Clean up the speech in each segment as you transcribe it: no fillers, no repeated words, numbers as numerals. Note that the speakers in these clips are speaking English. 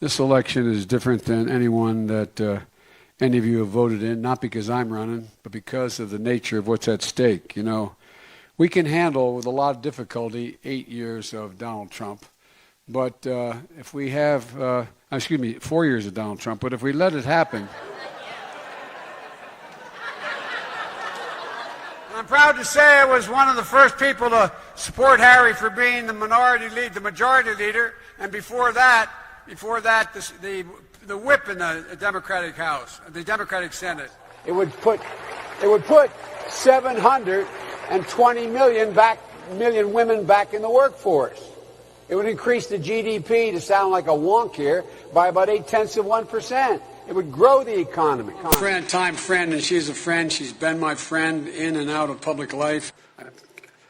This election is different than anyone that any of you have voted in, not because I'm running, but because of the nature of what's at stake. You know, we can handle with a lot of difficulty 8 years of Donald Trump. But if we have, 4 years of Donald Trump, but if we let it happen. I'm proud to say I was one of the first people to support Harry for being the majority leader, and before that, the whip in the Democratic House, the Democratic Senate. It would put 720 million women back in the workforce. It would increase the GDP, to sound like a wonk here, by about 0.8%. It would grow the economy. Friend, and she's a friend. She's been my friend in and out of public life.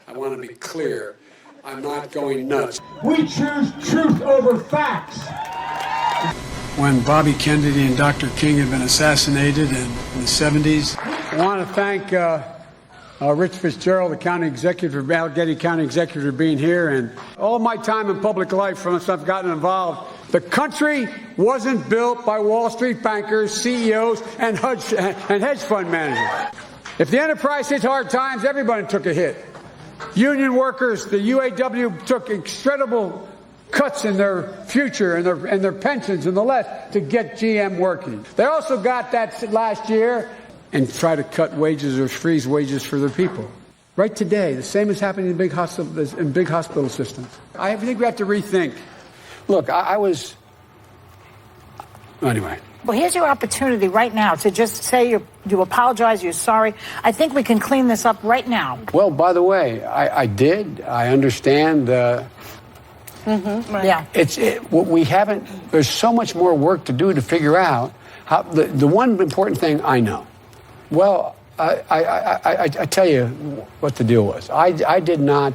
I want to be clear. I'm not going nuts. We choose truth over facts. When Bobby Kennedy and Dr. King had been assassinated in the 70s, I want to thank Rich Fitzgerald, the county executive, Allegheny County executive, for being here. And all my time in public life, from since I've gotten involved, the country wasn't built by Wall Street bankers, CEOs, and hedge fund managers. If the enterprise hit hard times, everybody took a hit. Union workers, the UAW, took incredible cuts in their future and their pensions and the left to get GM working. They also got that last year and try to cut wages or freeze wages for their people. Right today, the same is happening in big hospital systems. I think we have to rethink. Look, anyway. Well, here's your opportunity right now to just say you apologize, you're sorry. I think we can clean this up right now. Well, by the way, I did. I understand. Right. Yeah. We haven't. There's so much more work to do to figure out how. The one important thing I know. Well, I tell you what the deal was. I did not.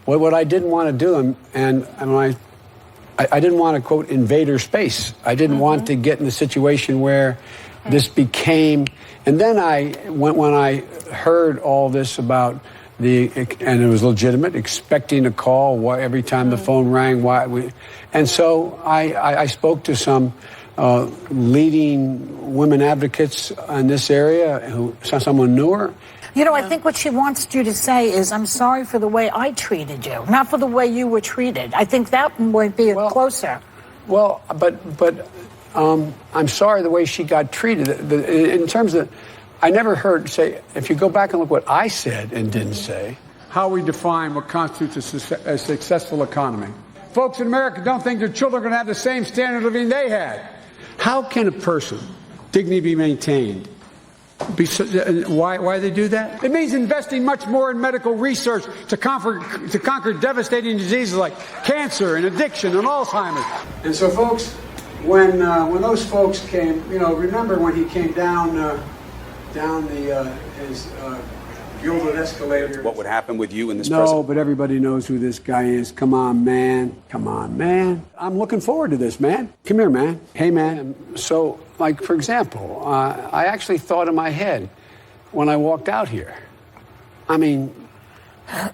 What I didn't want to do, and I didn't want to, quote, invade her space. I didn't want to get in the situation where this became. And then when I heard all this about and it was legitimate, expecting a call every time the phone rang. And so I spoke to some leading women advocates in this area someone knew her. You know, I think what she wants you to say is, I'm sorry for the way I treated you, not for the way you were treated. I think that might be closer. Well, but I'm sorry the way she got treated. In terms of, I never heard say, if you go back and look what I said and didn't say. How we define what constitutes a successful economy. Folks in America don't think their children are going to have the same standard of living they had. How can a person, dignity be maintained? Why they do that? It means investing much more in medical research to conquer devastating diseases like cancer and addiction and Alzheimer's. And so, folks, when those folks came, remember when he came down his gilded escalator. What would happen with you in this No, but everybody knows who this guy is. Come on, man. I'm looking forward to this, man. Come here, man. Hey, man. So, like, for example, I actually thought in my head when I walked out here, I mean, I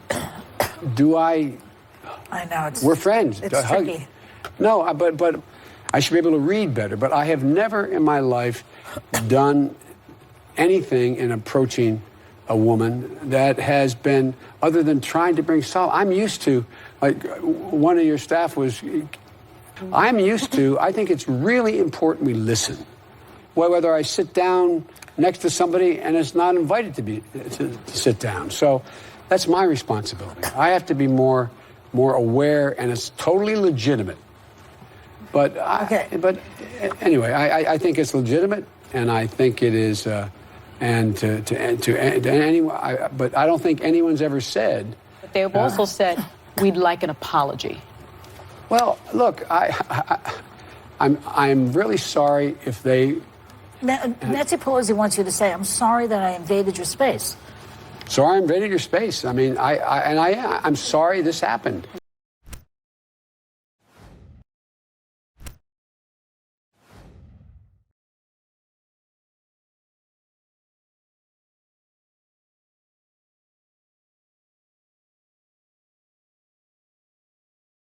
know. We're friends. It's tricky. No, but I should be able to read better. But I have never in my life done anything in approaching a woman that has been, other than trying to bring solace. I'm used to, like one of your staff was, I think it's really important we listen. Whether I sit down next to somebody and it's not invited to sit down. So that's my responsibility. I have to be more aware, and it's totally legitimate. But anyway, I think it's legitimate, and I think it is. And to anyone, but I don't think anyone's ever said. But they have also said we'd like an apology. Well, look, I'm really sorry if they. Nancy Pelosi wants you to say, "I'm sorry that I invaded your space." Sorry, I invaded your space. I mean, I'm sorry this happened.